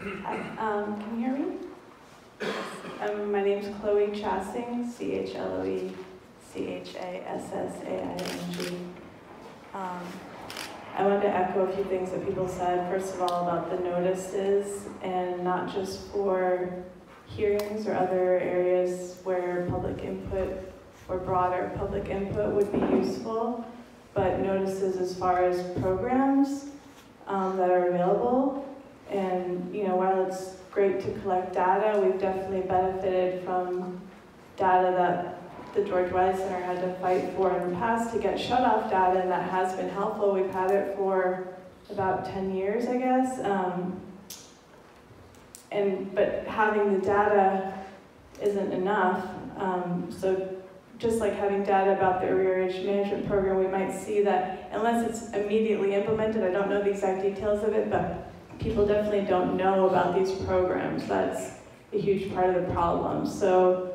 Hi, can you hear me? My name's Chloe Chassing, CHLOE CHASSAING. I wanted to echo a few things that people said. First of all, about the notices, and not just for hearings or other areas where public input or broader public input would be useful, but notices as far as programs that are available. And while it's great to collect data, we've definitely benefited from data that the George Wiley Center had to fight for in the past to get shut-off data, and that has been helpful. We've had it for about 10 years, I guess. But having the data isn't enough. So just like having data about the arrearage management program, we might see that unless it's immediately implemented, I don't know the exact details of it, but people definitely don't know about these programs. That's a huge part of the problem. So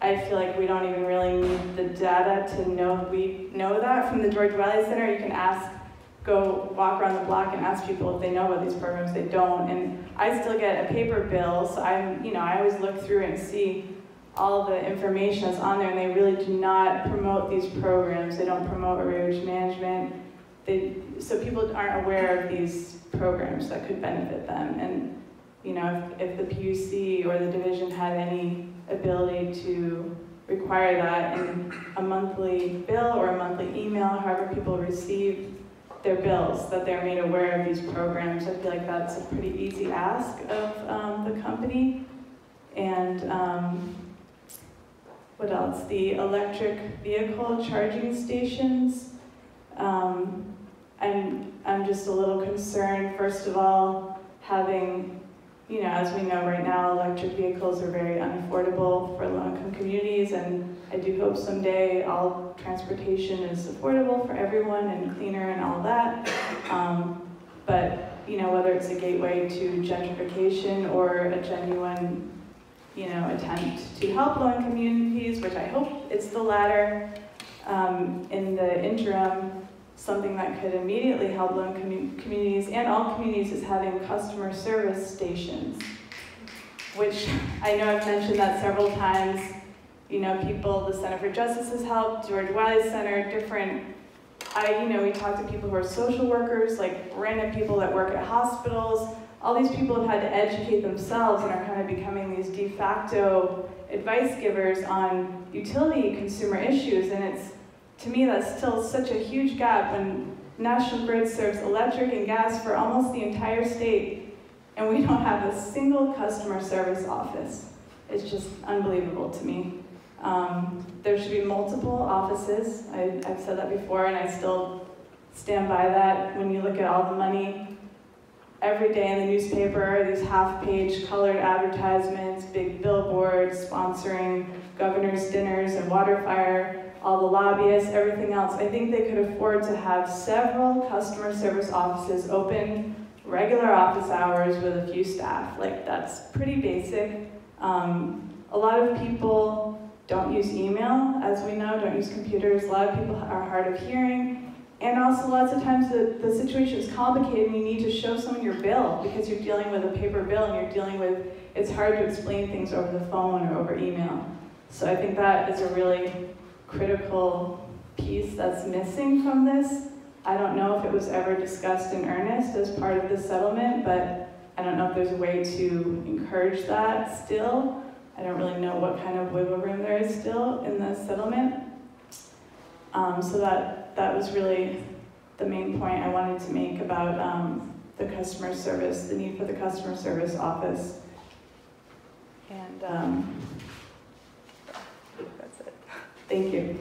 I feel like we don't even really need the data to know we know that from the George Wiley Center. You can go walk around the block and ask people if they know about these programs. They don't, and I still get a paper bill, so I always look through it and see all the information that's on there, and they really do not promote these programs. They don't promote arrearage management. So people aren't aware of these programs that could benefit them. And if the PUC or the division had any ability to require that in a monthly bill or a monthly email, however people receive their bills, that they're made aware of these programs, I feel like that's a pretty easy ask of the company. And what else? The electric vehicle charging stations. I'm just a little concerned, first of all, having, as we know right now, electric vehicles are very unaffordable for low-income communities, and I do hope someday all transportation is affordable for everyone and cleaner and all that. But whether it's a gateway to gentrification or a genuine, attempt to help low-income communities, which I hope it's the latter, in the interim, something that could immediately help low-income communities and all communities is having customer service stations, which I know I've mentioned that several times. People, the Center for Justice has helped, George Wiley Center, different, we talk to people who are social workers, like random people that work at hospitals. All these people have had to educate themselves and are kind of becoming these de facto advice givers on utility consumer issues, and to me, that's still such a huge gap when National Grid serves electric and gas for almost the entire state, and we don't have a single customer service office. It's just unbelievable to me. There should be multiple offices. I've said that before, and I still stand by that. When you look at all the money, every day in the newspaper, these half-page colored advertisements, big billboards sponsoring governors' dinners and water fire, all the lobbyists, everything else. I think they could afford to have several customer service offices open, regular office hours with a few staff. Like, that's pretty basic. A lot of people don't use email, as we know, don't use computers. A lot of people are hard of hearing. And also lots of times the situation is complicated and you need to show someone your bill because you're dealing with a paper bill and you're dealing with, it's hard to explain things over the phone or over email. So I think that is a really critical piece that's missing from this. I don't know if it was ever discussed in earnest as part of the settlement, but I don't know if there's a way to encourage that still. I don't really know what kind of wiggle room there is still in the settlement. So that was really the main point I wanted to make about the customer service, the need for the customer service office. And that's it. Thank you.